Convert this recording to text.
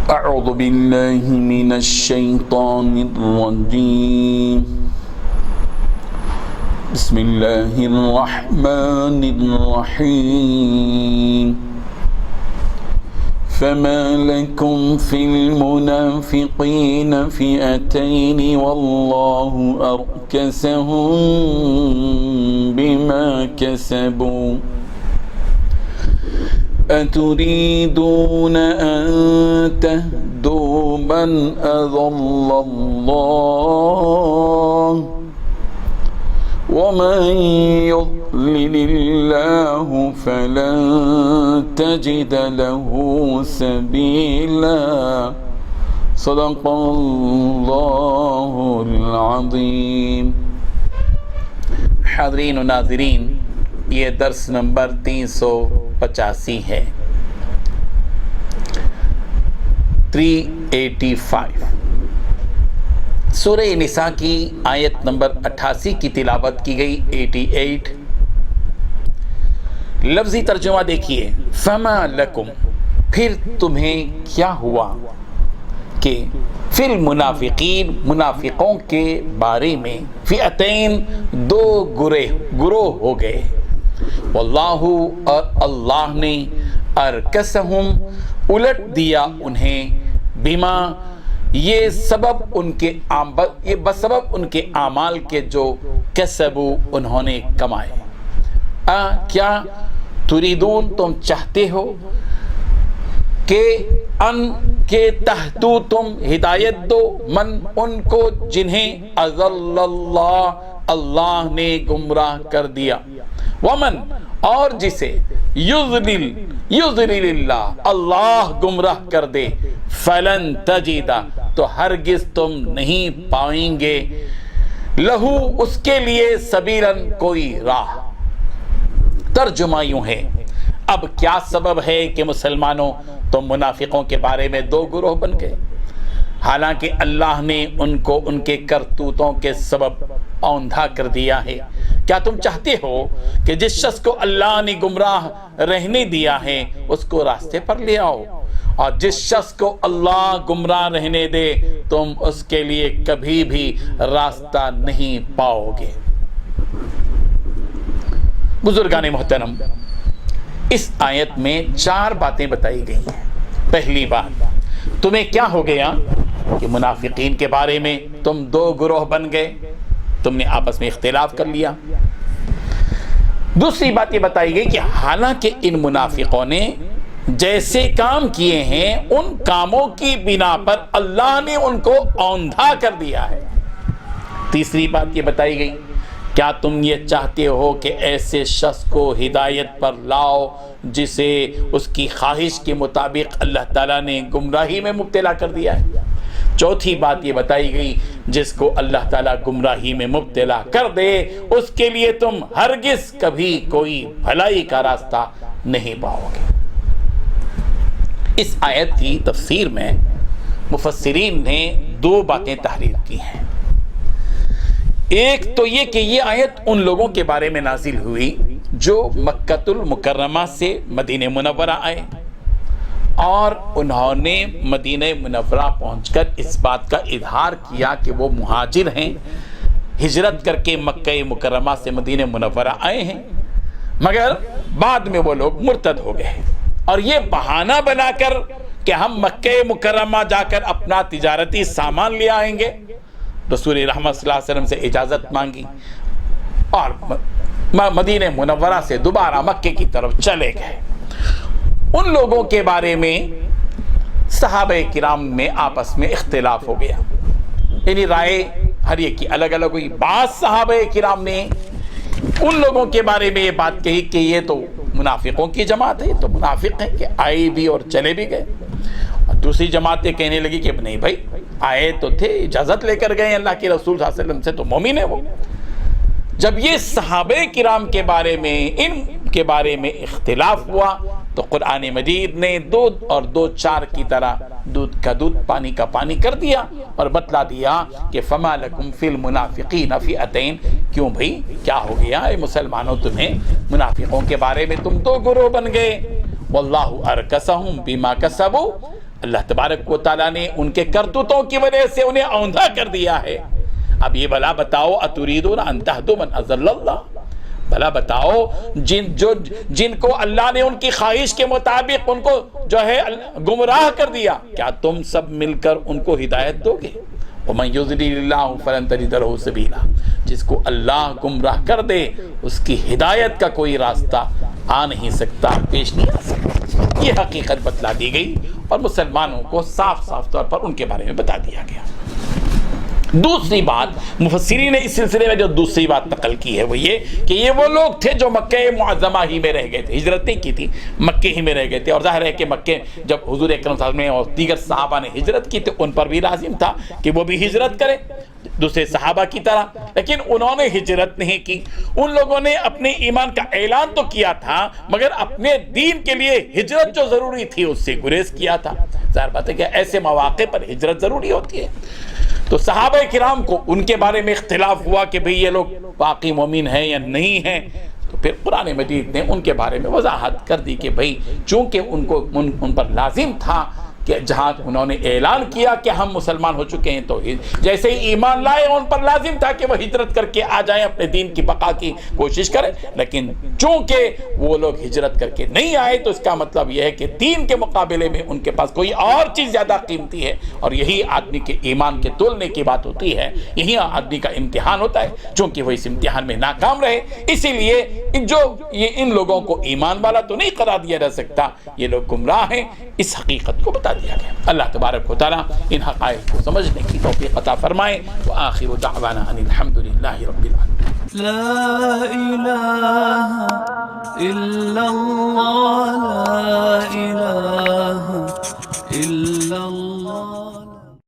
أعوذ بالله من الشيطان الرجيم بسم الله الرحمن الرحيم فما لكم في المنافقين فئتين والله أركسهم بما كسبوا أتريدون أن تهدوا من أضل الله ومن يضلل الله فلن تجد له سبيلا صدق الله العظيم. حاضرین و ناظرین، یہ درس نمبر 385 ہے، 385 سورہ نساء کی آیت نمبر 88 کی تلاوت کی گئی. 88 لفظی ترجمہ دیکھیے، فما لکم، پھر تمہیں کیا ہوا، کہ فی المنافقین، منافقوں کے بارے میں، فئتین، دو گروہ ہو گئے، واللہ، اور اللہ نے، ارکسہم، الٹ دیا انہیں، بما، یہ سبب ان کے یہ بسبب ان کے اعمال کے جو کسبو، انہوں نے کمائے. کیا تریدون، تم چاہتے ہو کہ کہ تہدو، تم ہدایت دو، من، ان کو، جنہیں اضل اللہ، اللہ نے گمراہ کر دیا، ومن، اور جسے یضلل اللہ، اللہ گمراہ کر دے، فلن تجیدہ، تو ہرگز تم نہیں پائیں گے، لہو، اس کے لیے، سبیلاً، کوئی راہ. ترجمہ یوں ہے، اب کیا سبب ہے کہ مسلمانوں تم منافقوں کے بارے میں دو گروہ بن گئے، حالانکہ اللہ نے ان کو ان کے کرتوتوں کے سبب اوندھا کر دیا ہے. کیا تم چاہتے ہو کہ جس شخص کو اللہ نے گمراہ رہنے دیا ہے اس کو راستے پر لے آؤ، اور جس شخص کو اللہ گمراہ رہنے دے تم اس کے لیے کبھی بھی راستہ نہیں پاؤ گے. بزرگان محترم، اس آیت میں 4 باتیں بتائی گئی ہیں. پہلی بات، تمہیں کیا ہو گیا کہ منافقین کے بارے میں تم دو گروہ بن گئے، تم نے آپس میں اختلاف کر لیا. دوسری بات یہ بتائی گئی کہ حالانکہ ان منافقوں نے جیسے کام کیے ہیں ان کاموں کی بنا پر اللہ نے ان کو اوندھا کر دیا ہے. تیسری بات یہ بتائی گئی، کیا تم یہ چاہتے ہو کہ ایسے شخص کو ہدایت پر لاؤ جسے اس کی خواہش کے مطابق اللہ تعالیٰ نے گمراہی میں مبتلا کر دیا ہے. چوتھی بات یہ بتائی گئی، جس کو اللہ تعالیٰ گمراہی میں مبتلا کر دے اس کے لیے تم ہرگز کبھی کوئی بھلائی کا راستہ نہیں پاؤ گے. اس آیت کی تفسیر میں مفسرین نے 2 باتیں تحریر کی ہیں. ایک تو یہ کہ یہ آیت ان لوگوں کے بارے میں نازل ہوئی جو مکۃ المکرمہ سے مدینہ منورہ آئے، اور انہوں نے مدینہ منورہ پہنچ کر اس بات کا اظہار کیا کہ وہ مہاجر ہیں، ہجرت کر کے مکہ مکرمہ سے مدینہ منورہ آئے ہیں، مگر بعد میں وہ لوگ مرتد ہو گئے، اور یہ بہانہ بنا کر کہ ہم مکہ مکرمہ جا کر اپنا تجارتی سامان لے آئیں گے، رسول رحمت صلی اللہ علیہ وسلم سے اجازت مانگی اور مدینہ منورہ سے دوبارہ مکے کی طرف چلے گئے. ان لوگوں کے بارے میں صحابہ کرام میں آپس میں اختلاف ہو گیا، یعنی رائے ہر ایک کی الگ الگ ہوئی. بعض صحابہ کرام نے ان لوگوں کے بارے میں یہ بات کہی کہ یہ تو منافقوں کی جماعت ہے، تو منافق ہیں کہ آئے بھی اور چلے بھی گئے. اور دوسری جماعتیں کہنے لگی کہ نہیں بھائی، آئے تو تھے، اجازت لے کر گئے اللہ کے رسول صلی اللہ علیہ وسلم سے، تو مومن ہے وہ. جب یہ صحابہ کرام کے بارے میں ان کے بارے میں اختلاف ہوا تو قرآن مجید نے دودھ اور دو چار کی طرح دودھ کا دودھ پانی کا پانی کر دیا اور بتلا دیا کہ فما لکم فی المنافقین فئتین، کیوں بھئی کیا ہو گیا اے مسلمانوں تمہیں منافقوں کے بارے میں تم دو گروہ بن گئے. واللہ ارکسہم بما کسبوا، اللہ تبارک و تعالیٰ نے ان کے کرتوتوں کی وجہ سے انہیں اوندھا کر دیا ہے۔ اب یہ بھلا بتاؤ اتریدون ان تہدوا من اضل اللہ، بھلا بتاؤ جن کو اللہ نے ان کی خواہش کے مطابق ان کو جو ہے گمراہ کر دیا، کیا تم سب مل کر ان کو ہدایت دو گے؟ وَمَن يُضْلِلِ اللَّهُ فَلَن تَجِدَ لَهُ سَبِيلًا، جس کو اللہ گمراہ کر دے اس کی ہدایت کا کوئی راستہ آ نہیں سکتا، پیش نہیں آ سکتا۔ یہ حقیقت بتلا دی گئی اور مسلمانوں کو صاف صاف طور پر ان کے بارے میں بتا دیا گیا۔ دوسری بات مفسرین نے اس سلسلے میں جو دوسری بات نقل کی ہے وہ یہ کہ یہ وہ لوگ تھے جو مکہ معظمہ ہی میں رہ گئے تھے، ہجرت نہیں کی تھی، مکہ ہی میں رہ گئے تھے، اور ظاہر ہے کہ مکہ جب حضور اکرم صلی اللہ علیہ وسلم اور دیگر صحابہ نے ہجرت کی تھی ان پر بھی لازم تھا کہ وہ بھی ہجرت کریں دوسرے صحابہ کی طرح، لیکن انہوں نے ہجرت نہیں کی۔ ان لوگوں نے اپنے ایمان کا اعلان تو کیا تھا مگر اپنے دین کے لیے ہجرت جو ضروری تھی اس سے گریز کیا تھا۔ ظاہر بات ہے کہ ایسے مواقع پر ہجرت ضروری ہوتی ہے۔ تو صحابہ کرام کو ان کے بارے میں اختلاف ہوا کہ بھئی یہ لوگ واقعی مومن ہیں یا نہیں ہیں، تو پھر قرآن مجید نے ان کے بارے میں وضاحت کر دی کہ بھئی چونکہ ان پر لازم تھا کہ جہاں انہوں نے اعلان کیا کہ ہم مسلمان ہو چکے ہیں تو جیسے ہی ایمان لائے ان پر لازم تھا کہ وہ ہجرت کر کے آ جائیں، اپنے دین کی بقا کی کوشش کریں، لیکن چونکہ وہ لوگ ہجرت کر کے نہیں آئے تو اس کا مطلب یہ ہے کہ دین کے مقابلے میں ان کے پاس کوئی اور چیز زیادہ قیمتی ہے، اور یہی آدمی کے ایمان کے تولنے کی بات ہوتی ہے، یہی آدمی کا امتحان ہوتا ہے۔ چونکہ وہ اس امتحان میں ناکام رہے اسی لیے ان لوگوں کو ایمان والا تو نہیں قرار دیا جا سکتا، یہ لوگ گمراہ ہیں، اس حقیقت کو بتا دیا گیا۔ اللہ تبارک و تعالیٰ ان حقائق کو سمجھنے کی توفیق عطا فرمائے۔ وآخر دعوانا ان الحمدللہ رب العالمین۔ لا الہ الا اللہ، لا الہ الا اللہ۔